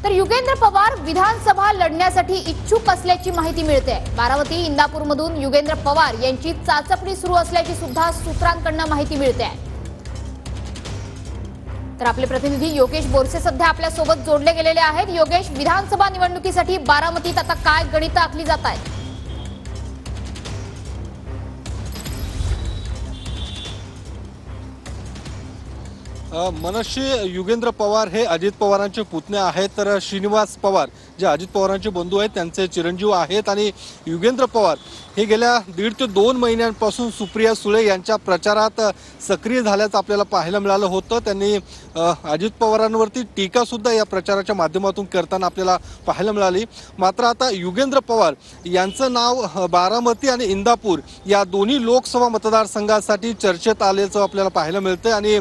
तर युगेंद्र पवार विधानसभा लढण्यासाठी इच्छुक असल्याची माहिती मिळते। बारामती इंदापूरमधून युगेंद्र पवार यांची चाचपणी सुरू असल्याची सुद्धा सूत्रांकडून माहिती मिळते। तर आपले प्रतिनिधी योगेश बोरसे सध्या आपल्या सोबत जोडले गेलेले आहेत। योगेश, विधानसभा निवडणुकीसाठी बारामतीत आता काय गणित आखली जात आहेत? मनस्वी युगेंद्र पवार हे अजित पवारांचे पुतणे आहेत, तर श्रीनिवास पवार जे अजित पवारांचे बंधू आहेत त्यांचे चिरंजीव आहेत। आणि युगेंद्र पवार हे गेल्या 1.5 ते 2 महिन्यांपासून सुप्रिया सुळे यांच्या प्रचारात सक्रिय झाल्याचं आपल्याला पाहायला मिळालं होतं। त्यांनी अजित पवारांवरती टीका सुद्धा या प्रचाराच्या माध्यमातून करताना आपल्याला पाहायला मिळाली। मात्र आता युगेंद्र पवार यांचं नाव बारामती आणि इंदापूर या दोन्ही लोकसभा मतदारसंघासाठी चर्चेत आल्याचं आपल्याला पाहायला मिळतंय। आणि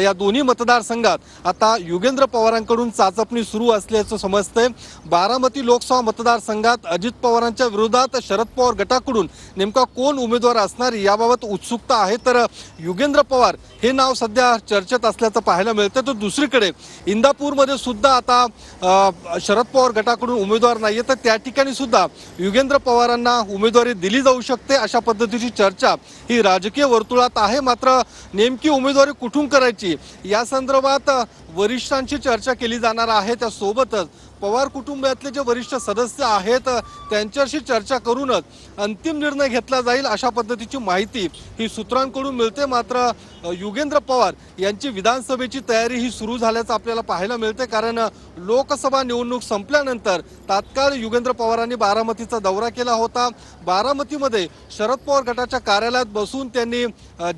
या दोन्ही मतदारसंघात आता युगेंद्र पवारांकडून चाचपणी सुरू असल्याचं समजतंय। बारामती लोकसभा मतदारसंघात अजित पवारांच्या विरोधात शरद पवार गटाकडून नेमका कोण उमेदवार असणार याबाबत उत्सुकता आहे। तर युगेंद्र पवार हे नाव सध्या चर्चेत असल्याचं पाहायला मिळतं। तर दुसरीकडे इंदापूरमध्ये सुद्धा आता शरद पवार गटाकडून उमेदवार नाहीये, तर त्या ठिकाणी सुद्धा युगेंद्र पवारांना उमेदवारी दिली जाऊ शकते अशा पद्धतीची चर्चा ही राजकीय वर्तुळात आहे। मात्र नेमकी उमेदवारी कुठून करायची या संदर्भात वरिष्ठांची चर्चा केली जाणार आहे। त्यासोबतच पवार कुटुंबातले जे वरिष्ठ सदस्य आहेत त्यांच्याशी चर्चा करूनच अंतिम निर्णय घेतला जाईल अशा पद्धतीची माहिती ही सूत्रांकडून मिळते। मात्र युगेंद्र पवार यांची विधानसभेची तयारी ही सुरू झाल्याचं आपल्याला पाहायला मिळते, कारण लोकसभा निवडणूक संपल्यानंतर तात्काळ युगेंद्र पवारांनी बारामतीचा दौरा केला होता। बारामतीमध्ये शरद पवार गटाच्या कार्यालयात बसून त्यांनी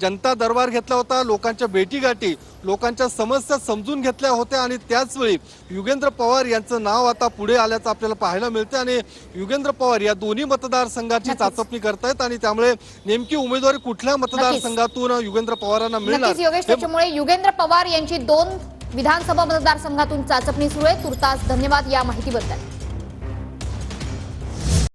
जनता दरबार घेतला होता, लोकांच्या भेटीगाठी, लोकांच्या समस्या समजून घेतल्या होत्या। आणि त्याचवेळी युगेंद्र पवार यांचं नाव आता पुढे आल्याचं आपल्याला पाहायला मिळते। आणि युगेंद्र पवार या दोन्ही मतदारसंघाची चाचपणी करतायत आणि त्यामुळे नेमकी उमेदवारी कुठल्या मतदारसंघातून युगेंद्र पवारांना मिळणार योगेश, त्याच्यामुळे युगेंद्र पवार यांची 2 विधानसभा मतदारसंघातून चाचपणी सुरू आहे। तुर्तास धन्यवाद या माहितीबद्दल।